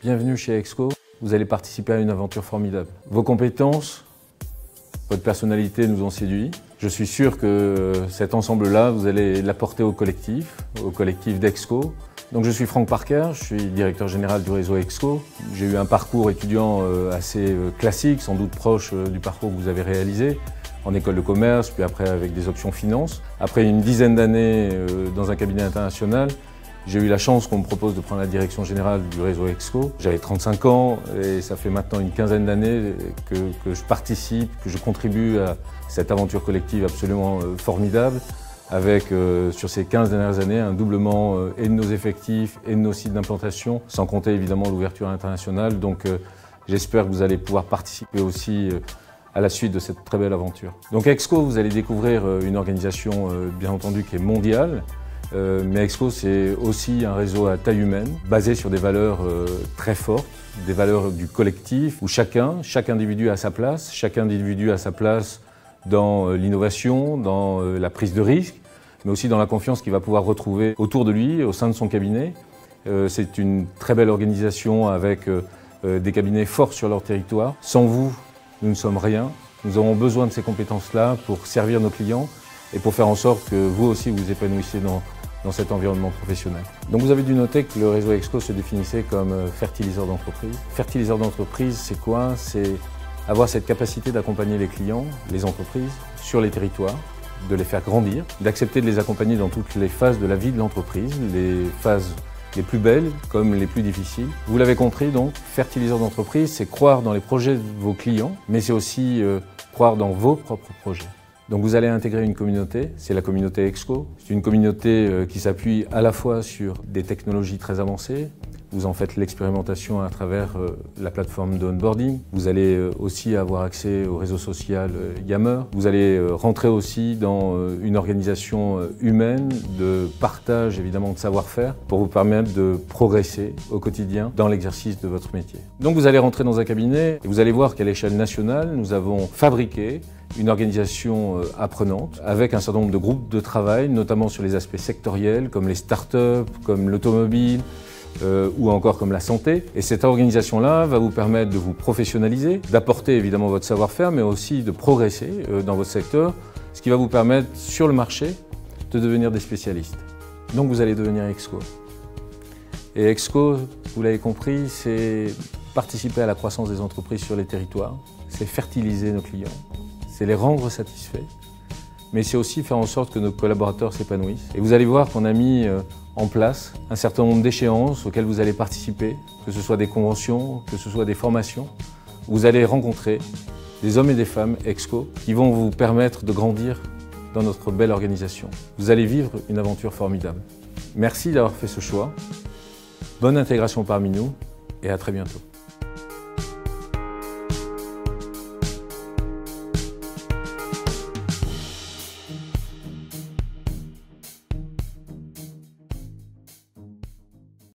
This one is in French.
Bienvenue chez Exco, vous allez participer à une aventure formidable. Vos compétences, votre personnalité nous ont séduits. Je suis sûr que cet ensemble-là, vous allez l'apporter au collectif d'Exco. Donc je suis Franck Parker, je suis directeur général du réseau Exco. J'ai eu un parcours étudiant assez classique, sans doute proche du parcours que vous avez réalisé, en école de commerce, puis après avec des options finance. Après une dizaine d'années dans un cabinet international, j'ai eu la chance qu'on me propose de prendre la direction générale du réseau Exco. J'avais 35 ans et ça fait maintenant une quinzaine d'années que je participe, que je contribue à cette aventure collective absolument formidable, avec sur ces 15 dernières années un doublement et de nos effectifs et de nos sites d'implantation, sans compter évidemment l'ouverture internationale. Donc j'espère que vous allez pouvoir participer aussi à la suite de cette très belle aventure. Donc Exco, vous allez découvrir une organisation bien entendu qui est mondiale, mais Exco, c'est aussi un réseau à taille humaine, basé sur des valeurs très fortes, des valeurs du collectif, où chaque individu a sa place, chaque individu a sa place dans l'innovation, dans la prise de risque, mais aussi dans la confiance qu'il va pouvoir retrouver autour de lui, au sein de son cabinet. C'est une très belle organisation avec des cabinets forts sur leur territoire. Sans vous, nous ne sommes rien. Nous avons besoin de ces compétences-là pour servir nos clients et pour faire en sorte que vous aussi vous épanouissiez dans cet environnement professionnel. Donc vous avez dû noter que le réseau Exco se définissait comme fertiliseur d'entreprise. Fertiliseur d'entreprise, c'est quoi? C'est avoir cette capacité d'accompagner les clients, les entreprises, sur les territoires, de les faire grandir, d'accepter de les accompagner dans toutes les phases de la vie de l'entreprise, les phases les plus belles comme les plus difficiles. Vous l'avez compris donc, fertiliseur d'entreprise, c'est croire dans les projets de vos clients, mais c'est aussi croire dans vos propres projets. Donc vous allez intégrer une communauté, c'est la communauté Exco. C'est une communauté qui s'appuie à la fois sur des technologies très avancées. Vous en faites l'expérimentation à travers la plateforme de onboarding. Vous allez aussi avoir accès au réseau social Yammer. Vous allez rentrer aussi dans une organisation humaine de partage évidemment de savoir-faire pour vous permettre de progresser au quotidien dans l'exercice de votre métier. Donc vous allez rentrer dans un cabinet et vous allez voir qu'à l'échelle nationale, nous avons fabriqué une organisation apprenante avec un certain nombre de groupes de travail, notamment sur les aspects sectoriels comme les startups, comme l'automobile, ou encore comme la santé. Et cette organisation-là va vous permettre de vous professionnaliser, d'apporter évidemment votre savoir-faire, mais aussi de progresser dans votre secteur, ce qui va vous permettre sur le marché de devenir des spécialistes. Donc vous allez devenir Exco. Et Exco, vous l'avez compris, c'est participer à la croissance des entreprises sur les territoires, c'est fertiliser nos clients, c'est les rendre satisfaits, mais c'est aussi faire en sorte que nos collaborateurs s'épanouissent. Et vous allez voir qu'on a mis en place un certain nombre d'échéances auxquelles vous allez participer, que ce soit des conventions, que ce soit des formations. Vous allez rencontrer des hommes et des femmes Exco qui vont vous permettre de grandir dans notre belle organisation. Vous allez vivre une aventure formidable. Merci d'avoir fait ce choix. Bonne intégration parmi nous et à très bientôt.